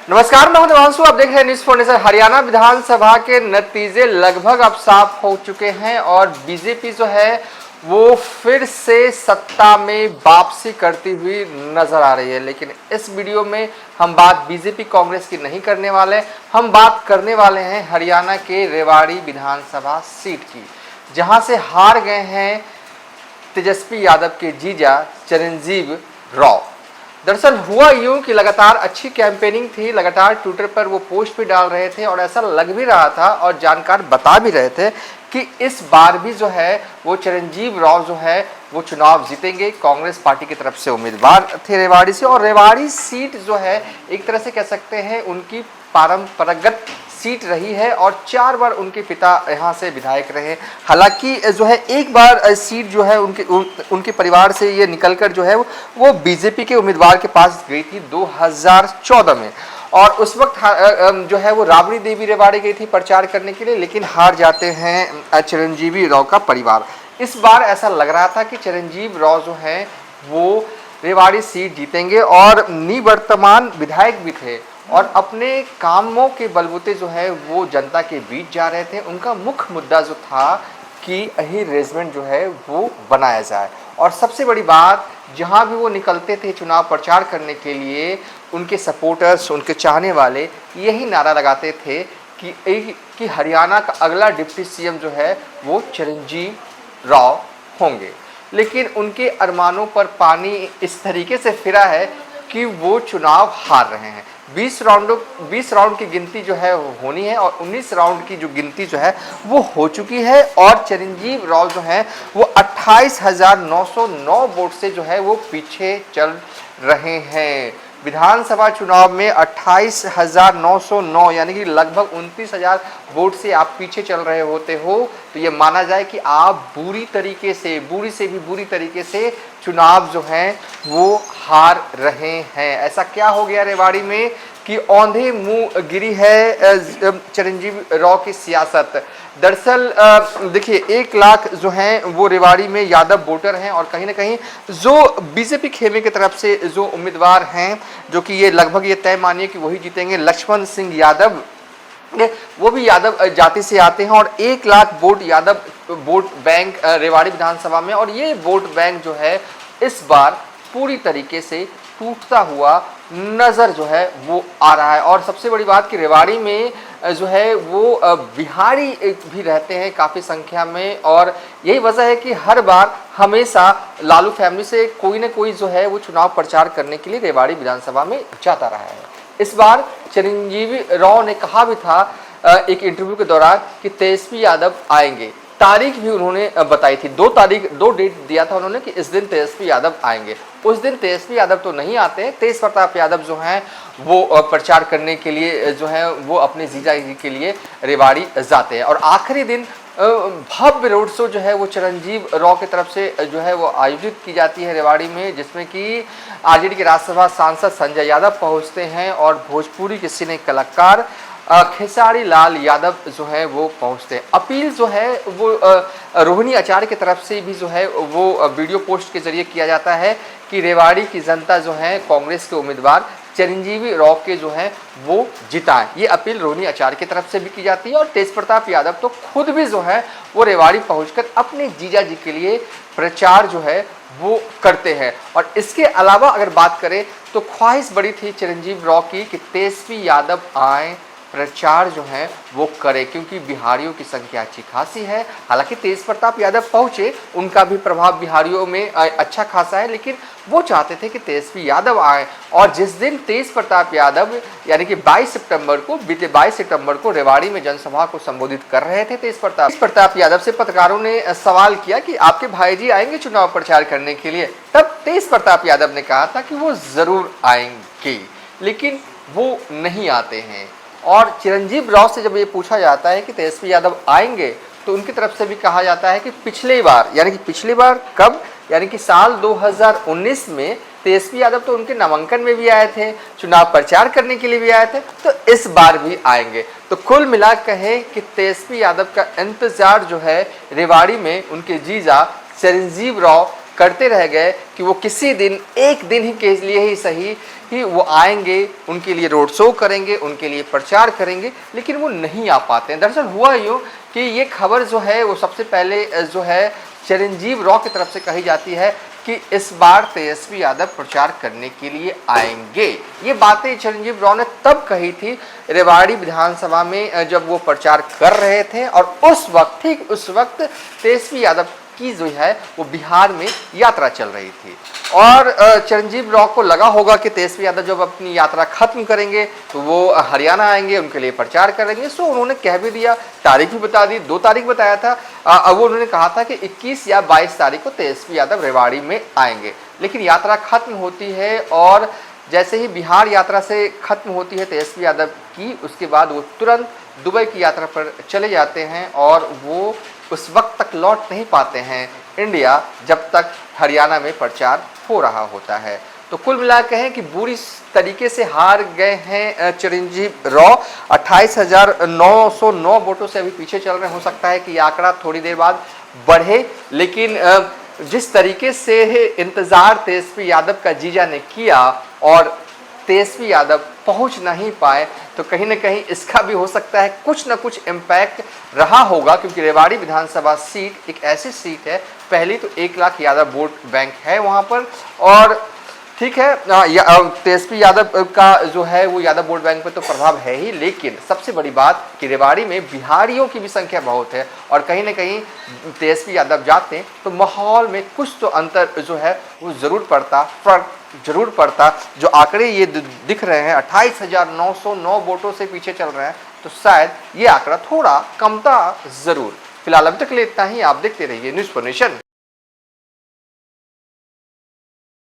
नमस्कार, मैं हूं देवांशु। आप देख रहे हैं न्यूज़ फाउंडेशन। हरियाणा विधानसभा के नतीजे लगभग अब साफ हो चुके हैं और बीजेपी जो है वो फिर से सत्ता में वापसी करती हुई नजर आ रही है। लेकिन इस वीडियो में हम बात बीजेपी कांग्रेस की नहीं करने वाले, हम बात करने वाले हैं हरियाणा के रेवाड़ी विधानसभा सीट की, जहां से हार गए हैं तेजस्वी यादव के जीजा चिरंजीव राव। दरअसल हुआ यूं कि लगातार अच्छी कैंपेनिंग थी, लगातार ट्विटर पर वो पोस्ट भी डाल रहे थे और ऐसा लग भी रहा था और जानकार बता भी रहे थे कि इस बार भी जो है वो चिरंजीव राव जो है वो चुनाव जीतेंगे। कांग्रेस पार्टी की तरफ से उम्मीदवार थे रेवाड़ी से, और रेवाड़ी सीट जो है एक तरह से कह सकते हैं उनकी परंपरागत सीट रही है और 4 बार उनके पिता यहाँ से विधायक रहे। हालांकि जो है एक बार सीट जो है उनके परिवार से ये निकलकर जो है वो बीजेपी के उम्मीदवार के पास गई थी 2014 में, और उस वक्त जो है वो राबड़ी देवी रेवाड़ी गई थी प्रचार करने के लिए, लेकिन हार जाते हैं चिरंजीवी राव का परिवार। इस बार ऐसा लग रहा था कि चिरंजीव राव जो है वो रेवाड़ी सीट जीतेंगे और निवर्तमान विधायक भी थे और अपने कामों के बलबूते जो है वो जनता के बीच जा रहे थे। उनका मुख्य मुद्दा जो था कि अहीर रेजिमेंट जो है वो बनाया जाए, और सबसे बड़ी बात जहां भी वो निकलते थे चुनाव प्रचार करने के लिए, उनके सपोर्टर्स, उनके चाहने वाले यही नारा लगाते थे कि हरियाणा का अगला डिप्टी सीएम जो है वो चिरंजीव राव होंगे। लेकिन उनके अरमानों पर पानी इस तरीके से फिरा है कि वो चुनाव हार रहे हैं। 20 राउंड की गिनती जो है होनी है और 19 राउंड की जो गिनती जो है वो हो चुकी है, और चिरंजीव राव जो है वो 28,909 वोट से जो है वो पीछे चल रहे हैं। विधानसभा चुनाव में 28,909 यानी कि लगभग 29,000 वोट से आप पीछे चल रहे होते हो, तो ये माना जाए कि आप बुरी से भी बुरी तरीके से चुनाव जो है वो हार रहे हैं। ऐसा क्या हो गया रेवाड़ी में कि औंधे मुंह गिरी है चिरंजीव राव की सियासत। दरअसल देखिए 1 लाख जो हैं वो रेवाड़ी में यादव वोटर हैं, और कहीं ना कहीं जो बीजेपी खेमे की तरफ से जो उम्मीदवार हैं, जो कि ये लगभग ये तय मानिए कि वही जीतेंगे, लक्ष्मण सिंह यादव, वो भी यादव जाति से आते हैं और 1 lakh vote Yadav vote bank Rewari विधानसभा में, और ये वोट बैंक जो है इस बार पूरी तरीके से टूटता हुआ नजर जो है वो आ रहा है। और सबसे बड़ी बात कि रेवाड़ी में जो है वो बिहारी भी रहते हैं काफ़ी संख्या में, और यही वजह है कि हर बार हमेशा लालू फैमिली से कोई ना कोई जो है वो चुनाव प्रचार करने के लिए रेवाड़ी विधानसभा में जाता रहा है। इस बार चिरंजीवी राव ने कहा भी था एक इंटरव्यू के दौरान कि तेजस्वी यादव आएंगे। तारीख भी उन्होंने बताई थी, 2 डेट दिया था उन्होंने कि इस दिन तेजस्वी यादव आएंगे। उस दिन तेजस्वी यादव तो नहीं आते हैं, तेज प्रताप यादव जो हैं वो प्रचार करने के लिए जो है वो अपने जीजा जी के लिए रेवाड़ी जाते हैं, और आखिरी दिन भव्य रोड शो जो है वो चिरंजीव राव की तरफ से जो है वो आयोजित की जाती है रेवाड़ी में, जिसमें कि आरजेडी के राज्यसभा सांसद संजय यादव पहुंचते हैं और भोजपुरी के सिने कलाकार खेसारी लाल यादव जो है वो पहुंचते हैं। अपील जो है वो रोहिणी आचार्य की तरफ से भी जो है वो वीडियो पोस्ट के जरिए किया जाता है कि रेवाड़ी की जनता जो है कांग्रेस के उम्मीदवार चिरंजीवी राव के जो है वो जिताएं। ये अपील रोहिणी आचार्य की तरफ से भी की जाती है, और तेज प्रताप यादव तो खुद भी जो है वो रेवाड़ी पहुंचकर अपने जीजा जी के लिए प्रचार जो है वो करते हैं। और इसके अलावा अगर बात करें तो ख्वाहिश बड़ी थी चिरंजीव राव की कि तेजस्वी यादव आए, प्रचार जो है वो करे, क्योंकि बिहारियों की संख्या अच्छी खासी है। हालांकि तेज प्रताप यादव पहुंचे, उनका भी प्रभाव बिहारियों में अच्छा खासा है, लेकिन वो चाहते थे कि तेजस्वी यादव आए। और जिस दिन तेज प्रताप यादव यानी कि 22 सितंबर को रेवाड़ी में जनसभा को संबोधित कर रहे थे तेज प्रताप यादव से पत्रकारों ने सवाल किया कि आपके भाईजी आएंगे चुनाव प्रचार करने के लिए, तब तेज प्रताप यादव ने कहा था कि वो जरूर आएंगे, लेकिन वो नहीं आते हैं। और चिरंजीव राव से जब ये पूछा जाता है कि तेजस्वी यादव आएंगे, तो उनकी तरफ से भी कहा जाता है कि पिछली बार कब, यानी कि साल 2019 में तेजस्वी यादव तो उनके नामांकन में भी आए थे, चुनाव प्रचार करने के लिए भी आए थे, तो इस बार भी आएंगे। तो कुल मिला कहें कि तेजस्वी यादव का इंतजार जो है रेवाड़ी में उनके जीजा चिरंजीव राव करते रह गए कि वो किसी दिन, एक दिन ही के लिए ही सही ही वो आएंगे, उनके लिए रोड शो करेंगे, उनके लिए प्रचार करेंगे, लेकिन वो नहीं आ पाते हैं। दरअसल हुआ यूँ कि ये खबर जो है वो सबसे पहले जो है चिरंजीव राव की तरफ से कही जाती है कि इस बार तेजस्वी यादव प्रचार करने के लिए आएंगे। ये बातें चिरंजीव राव ने तब कही थी रेवाड़ी विधानसभा में जब वो प्रचार कर रहे थे, और उस वक्त, ठीक उस वक्त तेजस्वी यादव की जो है वो बिहार में यात्रा चल रही थी। और चिरंजीव राव को लगा होगा कि तेजस्वी यादव जब अपनी यात्रा खत्म करेंगे तो वो हरियाणा आएंगे, उनके लिए प्रचार करेंगे। सो उन्होंने कह भी दिया, तारीख भी बता दी, 2 तारीख बताया था। अब वो उन्होंने कहा था कि 21 या 22 तारीख को तेजस्वी यादव रेवाड़ी में आएंगे। लेकिन यात्रा खत्म होती है और जैसे ही बिहार यात्रा से खत्म होती है तेजस्वी यादव की, उसके बाद वो तुरंत दुबई की यात्रा पर चले जाते हैं और वो उस वक्त तक लौट नहीं पाते हैं इंडिया जब तक हरियाणा में प्रचार हो रहा होता है। तो कुल मिला के हैं कि बुरी तरीके से हार गए हैं चिरंजीव राव। 28,909 वोटों से अभी पीछे चल रहे। हो सकता है कि ये आंकड़ा थोड़ी देर बाद बढ़े, लेकिन जिस तरीके से इंतजार तेजस्वी यादव का जीजा ने किया और तेजस्वी यादव पहुंच नहीं पाए, तो कहीं ना कहीं इसका भी हो सकता है कुछ ना कुछ इम्पैक्ट रहा होगा, क्योंकि रेवाड़ी विधानसभा सीट एक ऐसी सीट है, पहली तो 1 लाख यादव वोट बैंक है वहां पर, और ठीक है तेजस्वी यादव का जो है वो यादव वोट बैंक पे तो प्रभाव है ही, लेकिन सबसे बड़ी बात कि रेवाड़ी में बिहारियों की भी संख्या बहुत है, और कहीं ना कहीं तेजस्वी यादव जाते हैं तो माहौल में कुछ तो अंतर जो है वो ज़रूर पड़ता, फर्क जरूर पड़ता। जो आंकड़े ये दिख रहे हैं 28,909 वोटों से पीछे चल रहे हैं, तो शायद ये आंकड़ा थोड़ा कमता ज़रूर। फिलहाल अभी तक के लिए इतना ही। आप देखते रहिए न्यूज़ फॉर नेशन।